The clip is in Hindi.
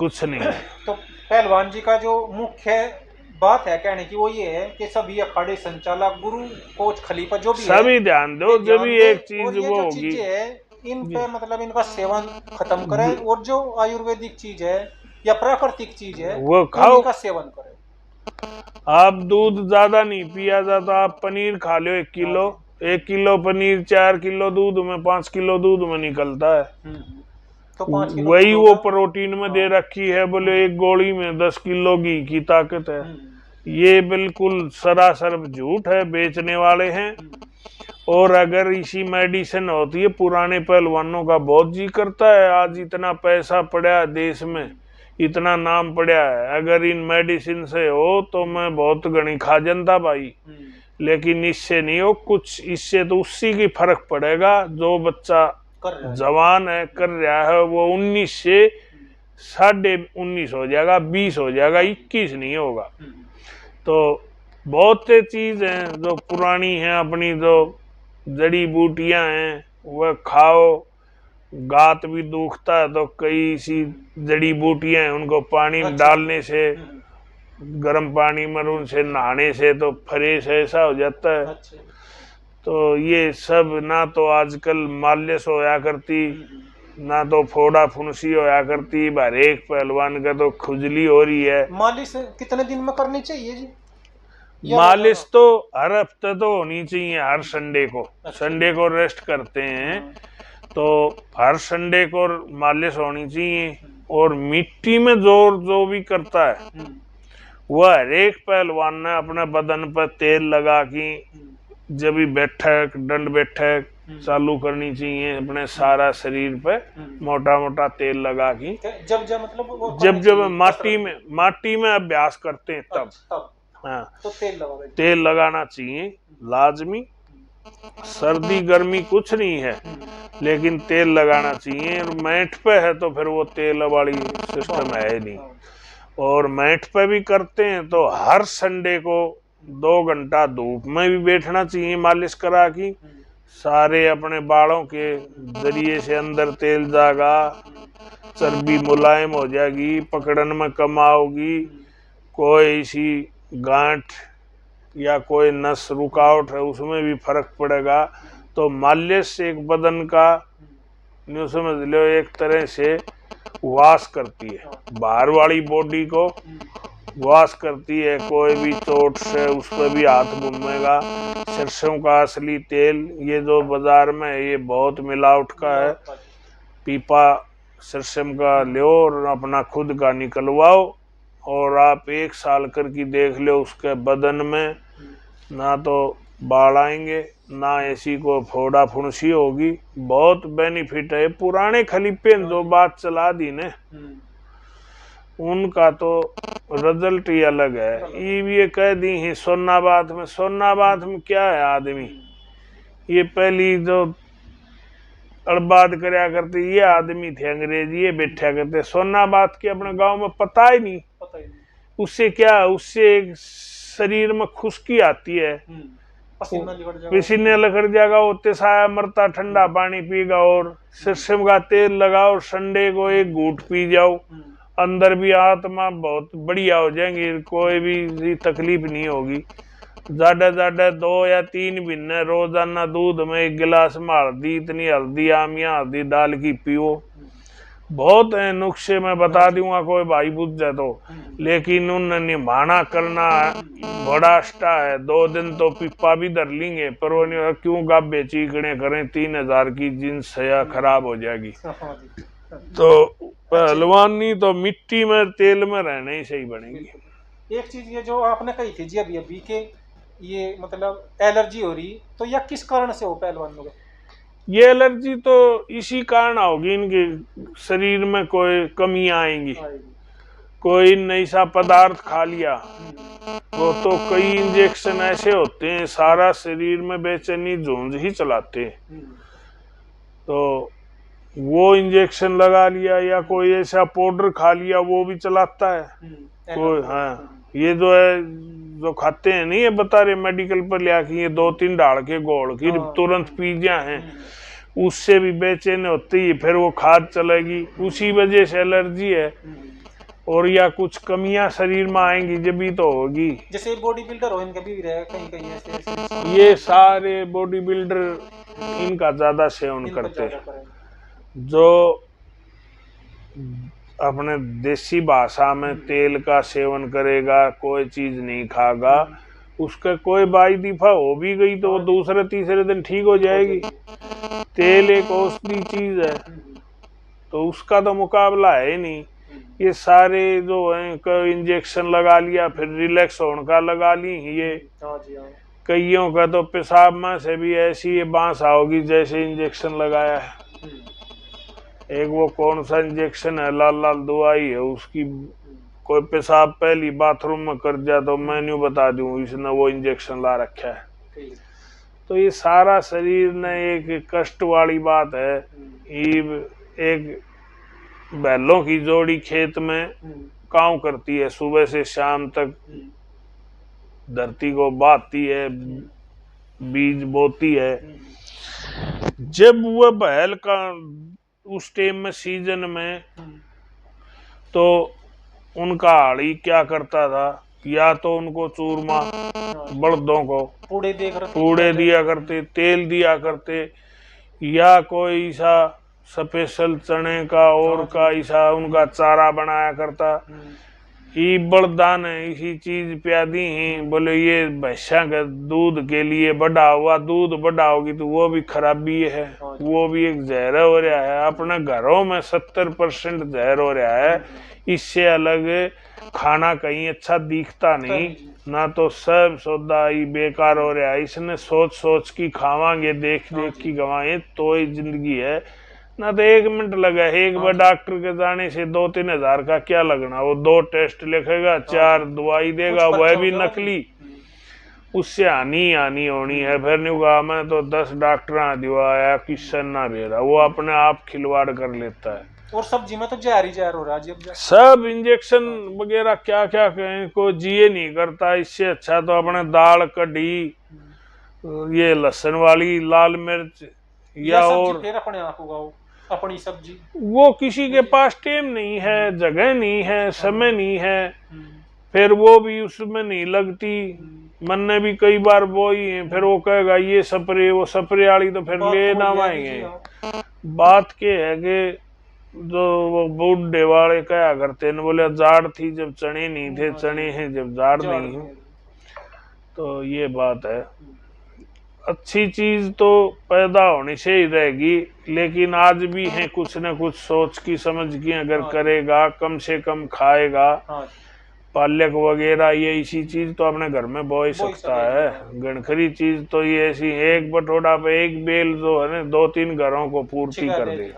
कुछ नहीं है। तो पहलवान जी का जो मुख्य बात है कहने की वो ये है कि सभी अखाड़े संचालक, गुरु, कोच, खलीफा जो भी है सभी ध्यान दो, जब भी एक चीज और ये वो जो होगी चीजें है इन पे मतलब इनका सेवन खत्म करे और जो आयुर्वेदिक चीज है या प्राकृतिक चीज है वो खाओ। इनका सेवन करे। आप दूध ज्यादा नहीं पिया जाता, आप पनीर खा लो 1 किलो, 1 किलो पनीर 4 किलो दूध में, 5 किलो दूध में निकलता है। तो 5 किलो दूध वही वो होगा। प्रोटीन में दे रखी है, बोले एक गोली में 10 किलो घी की ताकत है। ये बिल्कुल सरासर झूठ है, बेचने वाले हैं। और अगर इसी मेडिसिन होती है, पुराने पहलवानों का बहुत जी करता है, आज इतना पैसा पड़ा है देश में, इतना नाम पड़ा है, अगर इन मेडिसिन से हो तो मैं बहुत गणी खा जनता भाई। लेकिन इससे नहीं हो कुछ, इससे तो उसी की फर्क पड़ेगा जो बच्चा जवान है कर रहा है, वो 19 से 19.5 हो जाएगा, 20 हो जाएगा, 21 नहीं होगा। तो बहुत से चीज हैं जो पुरानी हैं, अपनी जो जड़ी बूटियां हैं वह खाओ। गात भी दुखता है तो कई सी जड़ी बूटियां हैं, उनको पानी में डालने से, गर्म पानी में उनसे नहाने से तो फ्रेश ऐसा हो जाता है। तो ये सब ना तो आजकल मालिश होया करती, ना तो फोड़ा फुंसी होया करती, हर एक पहलवान का तो खुजली हो रही है। मालिश कितने दिन में करनी चाहिए जी? मालिश तो हर हफ्ते तो होनी चाहिए, हर संडे को। संडे को रेस्ट करते हैं तो हर संडे को मालिश होनी चाहिए। और मिट्टी में जोर जो भी करता है वह हर एक पहलवान ने अपने बदन पर तेल लगा के जब भी बैठक दंड बैठक चालू करनी चाहिए, अपने सारा शरीर पे मोटा मोटा तेल लगा के जब मतलब जब माटी में अभ्यास करते हैं तब। हाँ, तो तेल लगाना चाहिए लाजमी। सर्दी गर्मी कुछ नहीं है, लेकिन तेल लगाना चाहिए। और मैट पे है तो फिर वो तेल वाली सिस्टम है नहीं। और मैट पे भी करते हैं तो हर संडे को 2 घंटा धूप में भी बैठना चाहिए मालिश करा की। सारे अपने बालों के जरिए से अंदर तेल जाएगा, चर्बी मुलायम हो जाएगी, पकड़न में कम आओगी, कोई सी गांठ या कोई नस रुकावट है उसमें भी फर्क पड़ेगा। तो मालिश एक बदन का न्यू समझ लो एक तरह से वाश करती है, बाहर वाली बॉडी को वाश करती है। कोई भी चोट से उस पर भी हाथ घूमेगा। सरसों का असली तेल ये जो बाजार में है ये बहुत मिलावट का है। पीपा सरसों का लो और अपना खुद का निकलवाओ, और आप 1 साल करके देख लो उसके बदन में ना तो बाल आएंगे ना ऐसी को फोड़ा फुंसी होगी। बहुत बेनिफिट है। पुराने खलीफे जो बात चला दी ने उनका तो रिजल्ट ही अलग है। ये कह दी है सोनाबाद में क्या है आदमी, ये पहली जो अड़बाद करया करते ये आदमी थे अंग्रेजी, ये बैठा करते सोनाबाद के अपने गांव में पता ही नहीं। उससे क्या, उससे एक शरीर में खुश्की आती है, पसीने लगड़ जाएगा, होते साया मरता, ठंडा पानी पीगा और सरसों का तेल लगाओ, संडे को 1 घूंट पी जाओ, अंदर भी आत्मा बहुत बढ़िया हो जाएंगी, कोई भी तकलीफ नहीं होगी। ज्यादा 2 या 3 महीने रोजाना दूध में 1 गिलास में हल्दी, इतनी हल्दी आमिया हल्दी डाल की पियो। बहुत है नुस्खे मैं बता दूंगा, कोई भाई बुझ जाए तो, लेकिन उन्हें निभाना करना बड़ा अष्टा है। 2 दिन तो पिप्पा भी धर लेंगे पर वो नहीं, क्यों गाबे चीकने करें, 3000 की जींस है खराब हो जाएगी। तो पहलवानी तो मिट्टी में तेल में रहने ही सही बनेगी। एक चीज ये जो आपने कही थी जी अभी के ये मतलब एलर्जी हो रही, तो यह किस कारण से हो पहलवानों को? ये एलर्जी तो इसी कारण होगी, इनके शरीर में कोई कमी आएंगी, कोई नैसा पदार्थ खा लिया वो तो कई इंजेक्शन ऐसे होते हैं सारा शरीर में बेचैनी झुंझ ही चलाते हैं। तो वो इंजेक्शन लगा लिया या कोई ऐसा पाउडर खा लिया वो भी चलाता है कोई। हाँ, ये जो है जो खाते हैं नहीं, ये बता रहे मेडिकल पर ले आके ये 2-3 डाल के गोल की तुरंत पी जा है, उससे भी बेचैन होती है, फिर वो खाद चलेगी, उसी वजह से एलर्जी है। और या कुछ कमियां शरीर में आएंगी जब भी तो होगी। जैसे बॉडी बिल्डर हो इनके भी रहे कहीं कहीं ऐसे ये सारे बॉडी बिल्डर इनका ज्यादा सेवन इनको करते ज्यादा हैं। करेंगे। जो अपने देसी भाषा में तेल का सेवन करेगा, कोई चीज नहीं खागा, उसका कोई बाई दफा हो भी गई तो वो दूसरे तीसरे दिन ठीक हो जाएगी। तेल एक औषधि चीज है, तो उसका तो मुकाबला है नहीं। ये सारे जो है इंजेक्शन लगा लिया, फिर रिलैक्स होने का लगा ली ये। कईयों का तो पेशाब में से भी ऐसी ये बांस आओगी जैसे इंजेक्शन लगाया है। एक वो कौन सा इंजेक्शन है, लाल लाल दवाई है उसकी, कोई पेशाब पहली बाथरूम में कर दिया तो मैं न्यू बता दूं इसने वो इंजेक्शन ला रखा है। तो ये सारा शरीर ने एक कष्ट वाली बात है। एक बैलों की जोड़ी खेत में काम करती है, सुबह से शाम तक धरती को बांधती है, बीज बोती है। जब वह बैल का उस टाइम में सीजन में, तो उनका हाड़ी क्या करता था, या तो उनको चूरमा बलदों को पूड़े दिया करते, तेल दिया करते, या कोई ऐसा स्पेशल चने का और का ऐसा उनका चारा बनाया करता। ये बलदा ने इसी चीज प्यादी ही, बोले ये भैंसा के दूध के लिए बढ़ा हुआ, दूध बढ़ा होगी तो वो भी खराबी है, वो भी एक जहर हो रहा है। अपने घरों में 70% जहर हो रहा है। इससे अलग खाना कहीं अच्छा दिखता नहीं, ना तो सब सौदा ही बेकार हो रहा है। इसने सोच सोच की खावांगे, देख देख की गवाएं तो ही जिंदगी है। ना तो 1 मिनट लगा, एक बार डॉक्टर के जाने से 2-3 हजार का क्या लगना, वो 2 टेस्ट लिखेगा, 4 दवाई देगा, वह भी नकली, उससे हानि होनी है। फिर नहीं कहा मैं तो 10 डॉक्टर दिवाया किशन ना भेजा, वो अपने आप खिलवाड़ कर लेता है। और सब्जी में तो जहर ही जहर हो रहा है, सब इंजेक्शन वगैरह क्या क्या कहें, को जिए नहीं करता। इससे अच्छा तो अपने दाल कढ़ी, ये लहसुन वाली लाल मिर्च, या और फिर अपने आप उगाओ अपनी सब्जी। वो किसी के पास टाइम नहीं है, जगह नहीं है, समय नहीं है, फिर वो भी उसमें नहीं लगती। मन ने भी कई बार वो ही है, फिर वो कहेगा ये स्प्रे, वो स्प्रे वाली तो फिर ले ना आएंगे। बात के है कि जो वो बूढ़े वाले क्या करते हैं, बोले जाड़ थी जब चने नहीं थे, चने हैं जब जाड़ नहीं है। तो ये बात है। अच्छी चीज तो पैदा होने से ही रहेगी, लेकिन आज भी है कुछ न कुछ सोच की समझ की, अगर करेगा कम से कम खाएगा, पालक वगैरह ये इसी चीज तो अपने घर में बो ही सकता है। गणखरी चीज तो ये ऐसी एक बटोड़ा पे एक बेल जो है ना 2-3 घरों को पूर्ति कर दे।